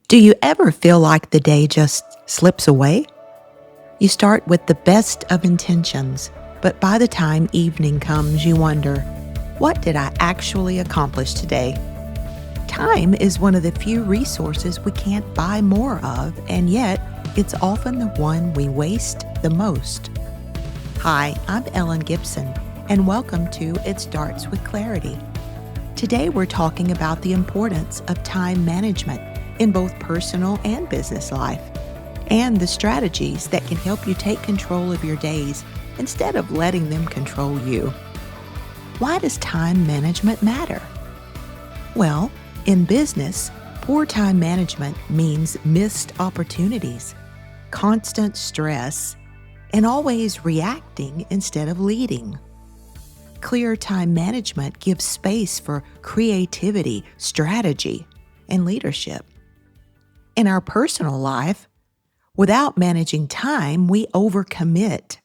Do you ever feel like the day just slips away? You start with the best of intentions, but by the time evening comes, you wonder, what did I actually accomplish today? Time is one of the few resources we can't buy more of, and yet it's often the one we waste the most. Hi, I'm Ellen Gibson, and welcome to It Starts with Clarity. Today we're talking about the importance of time management in both personal and business life, and the strategies that can help you take control of your days instead of letting them control you. Why does time management matter? Well, in business, poor time management means missed opportunities, constant stress, and always reacting instead of leading. Clear time management gives space for creativity, strategy, and leadership. In our personal life, without managing time, we overcommit,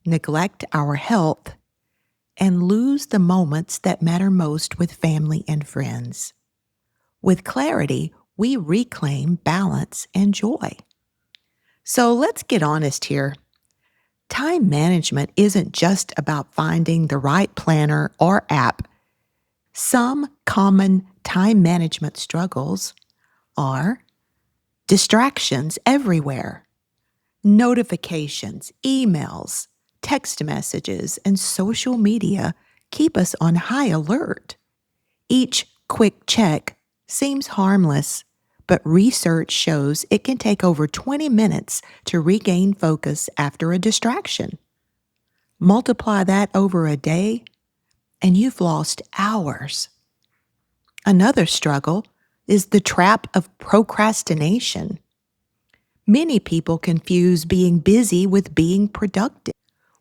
neglect our health, and lose the moments that matter most with family and friends. With clarity, we reclaim balance and joy. So let's get honest here. Time management isn't just about finding the right planner or app. Some common time management struggles are distractions everywhere, notifications, emails, text messages, and social media keep us on high alert. Each quick check seems harmless, but research shows it can take over 20 minutes to regain focus after a distraction. Multiply that over a day, and you've lost hours. Another struggle is the trap of procrastination. Many people confuse being busy with being productive.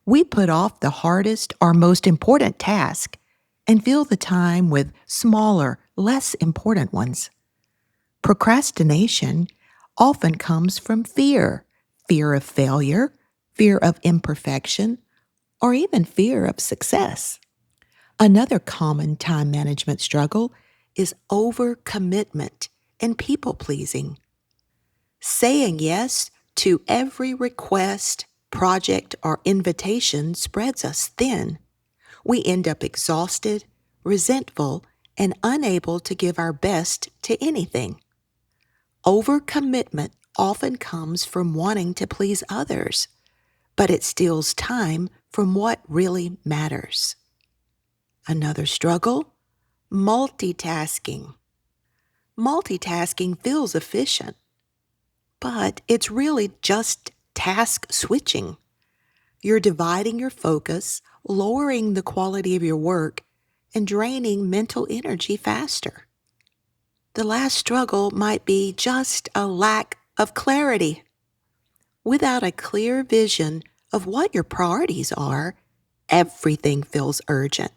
We put off the hardest or most important task and fill the time with smaller, less important ones. Procrastination often comes from fear of failure, fear of imperfection, or even fear of success. Another common time management struggle is overcommitment and people-pleasing. Saying yes to every request, project, or invitation spreads us thin. We end up exhausted, resentful, and unable to give our best to anything. Overcommitment often comes from wanting to please others, but it steals time from what really matters. Another struggle: multitasking. Multitasking feels efficient, but it's really just task switching. You're dividing your focus, lowering the quality of your work, and draining mental energy faster. The last struggle might be just a lack of clarity. Without a clear vision of what your priorities are, everything feels urgent.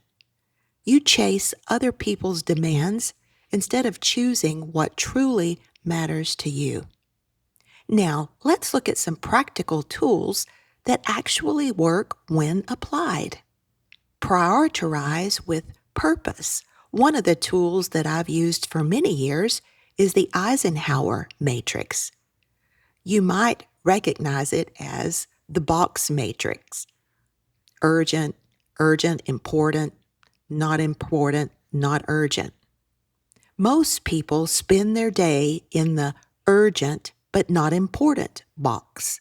You chase other people's demands instead of choosing what truly matters to you. Now, let's look at some practical tools that actually work when applied. Prioritize with purpose. One of the tools that I've used for many years is the Eisenhower Matrix. You might recognize it as the box matrix: urgent, urgent, important, not urgent. Most people spend their day in the urgent but not important box.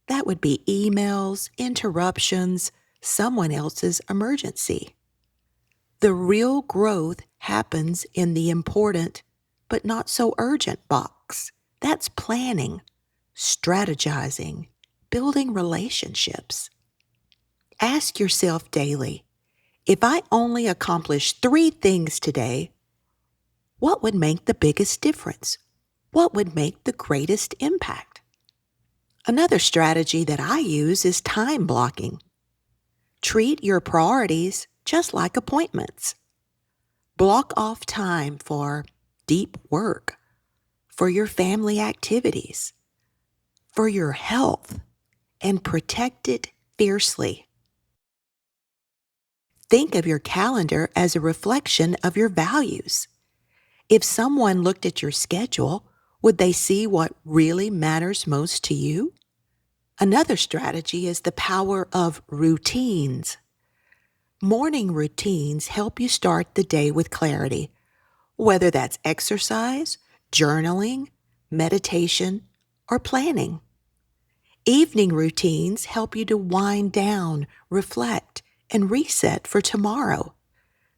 That would be emails, interruptions, someone else's emergency. The real growth happens in the important but not so urgent box. That's planning, strategizing, building relationships. Ask yourself daily, if I only accomplish 3 things today, what would make the biggest difference? What would make the greatest impact? Another strategy that I use is time blocking. Treat your priorities just like appointments. Block off time for deep work, for your family activities, for your health, and protect it fiercely. Think of your calendar as a reflection of your values. If someone looked at your schedule, Would they see what really matters most to you? Another strategy is the power of routines. Morning routines help you start the day with clarity, whether that's exercise, journaling, meditation, or planning. Evening routines help you to wind down, reflect, and reset for tomorrow.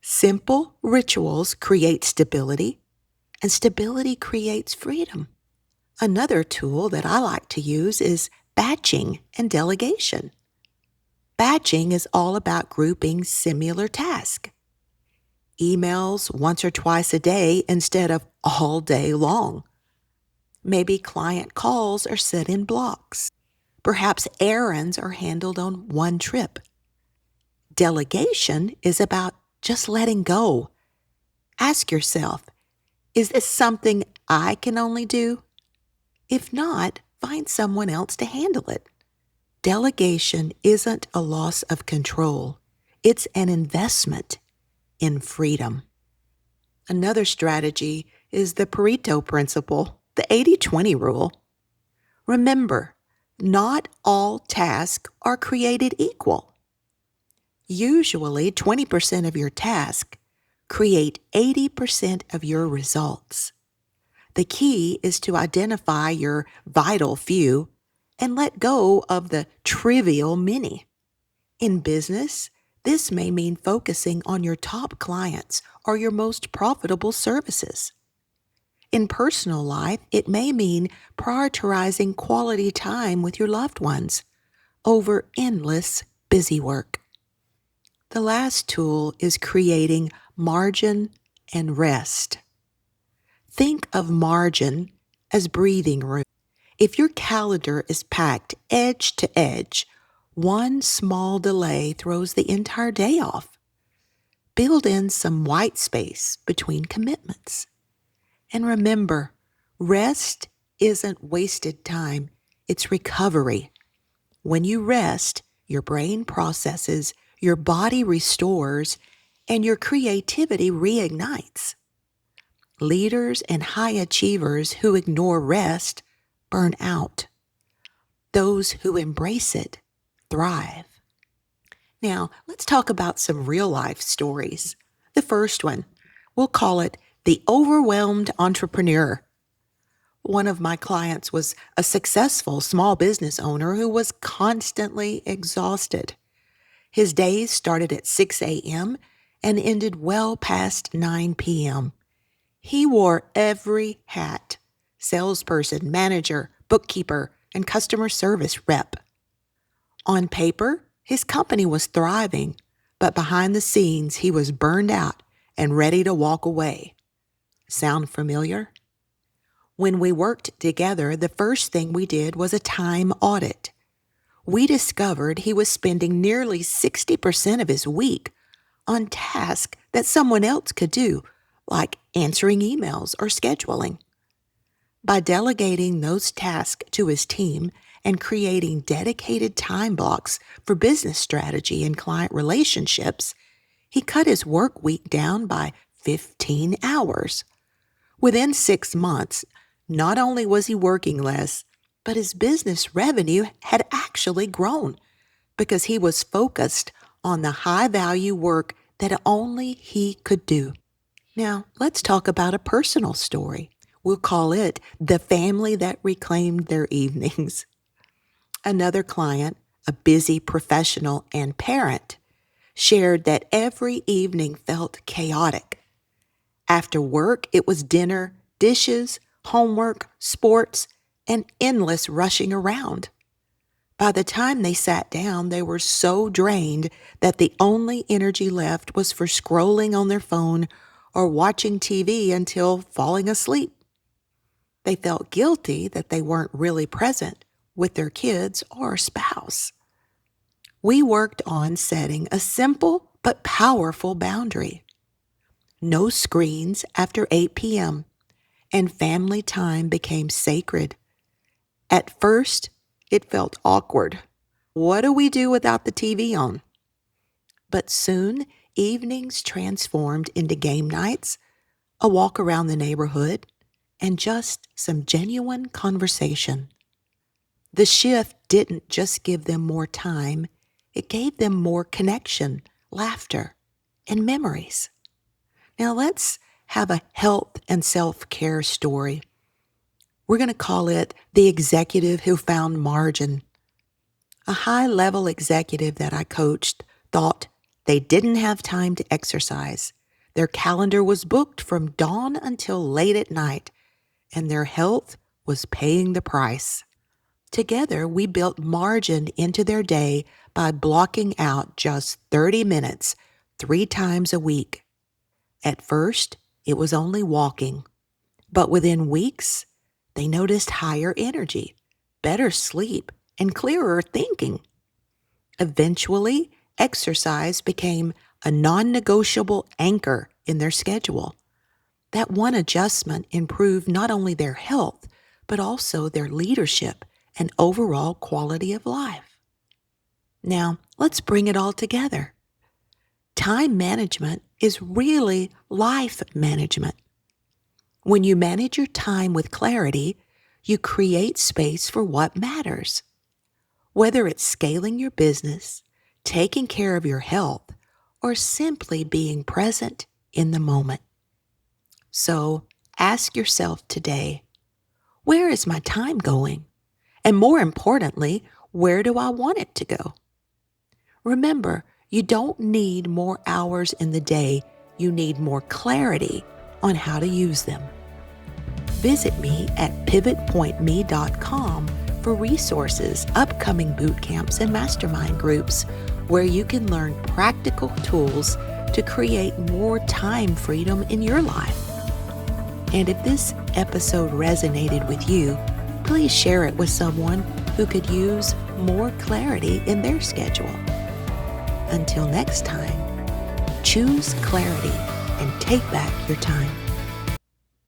Simple rituals create stability, and stability creates freedom. Another tool that I like to use is batching and delegation. Batching is all about grouping similar tasks. Emails once or twice a day instead of all day long. Maybe client calls are set in blocks. Perhaps errands are handled on one trip. Delegation is about just letting go. Ask yourself, is this something I can only do? If not, find someone else to handle it. Delegation isn't a loss of control. It's an investment in freedom. Another strategy is the Pareto principle, the 80-20 rule. Remember, not all tasks are created equal. Usually, 20% of your tasks create 80% of your results. The key is to identify your vital few and let go of the trivial many. In business, this may mean focusing on your top clients or your most profitable services. In personal life, it may mean prioritizing quality time with your loved ones over endless busy work. The last tool is creating margin and rest. Think of margin as breathing room. If your calendar is packed edge to edge, one small delay throws the entire day off. Build in some white space between commitments. And remember, rest isn't wasted time, it's recovery. When you rest, your brain processes, your body restores, and your creativity reignites. Leaders and high achievers who ignore rest burn out. Those who embrace it thrive. Now, let's talk about some real life stories. The first one, we'll call it the overwhelmed entrepreneur. One of my clients was a successful small business owner who was constantly exhausted. His days started at 6 a.m. and ended well past 9 p.m. He wore every hat: salesperson, manager, bookkeeper, and customer service rep. On paper, his company was thriving, but behind the scenes, he was burned out and ready to walk away. Sound familiar? When we worked together, the first thing we did was a time audit. We discovered he was spending nearly 60% of his week on tasks that someone else could do, like answering emails or scheduling. By delegating those tasks to his team and creating dedicated time blocks for business strategy and client relationships, he cut his work week down by 15 hours. Within 6 months, not only was he working less, but his business revenue had actually grown because he was focused on the high-value work that only he could do. Now, let's talk about a personal story. We'll call it the family that reclaimed their evenings. Another client, a busy professional and parent, shared that every evening felt chaotic. After work, it was dinner, dishes, homework, sports, and endless rushing around. By the time they sat down, they were so drained that the only energy left was for scrolling on their phone or watching TV until falling asleep. They felt guilty that they weren't really present with their kids or spouse. We worked on setting a simple but powerful boundary. No screens after 8 p.m., and family time became sacred. At first, it felt awkward. What do we do without the TV on? But soon, evenings transformed into game nights, a walk around the neighborhood, and just some genuine conversation. The shift didn't just give them more time, it gave them more connection, laughter, and memories. Now let's have a health and self-care story. We're going to call it The Executive Who Found Margin. A high-level executive that I coached thought they didn't have time to exercise. Their calendar was booked from dawn until late at night, and their health was paying the price. Together, we built margin into their day by blocking out just 30 minutes 3 times a week. At first, it was only walking, but within weeks, they noticed higher energy, better sleep, and clearer thinking. Eventually, exercise became a non-negotiable anchor in their schedule. That one adjustment improved not only their health, but also their leadership and overall quality of life. Now, let's bring it all together. Time management is really life management. When you manage your time with clarity, you create space for what matters. Whether it's scaling your business, taking care of your health, or simply being present in the moment. So, ask yourself today, where is my time going? And more importantly, where do I want it to go? Remember, you don't need more hours in the day, you need more clarity on how to use them. Visit me at pivotpointme.com for resources, upcoming boot camps, and mastermind groups where you can learn practical tools to create more time freedom in your life. And if this episode resonated with you, please share it with someone who could use more clarity in their schedule. Until next time, choose clarity and take back your time.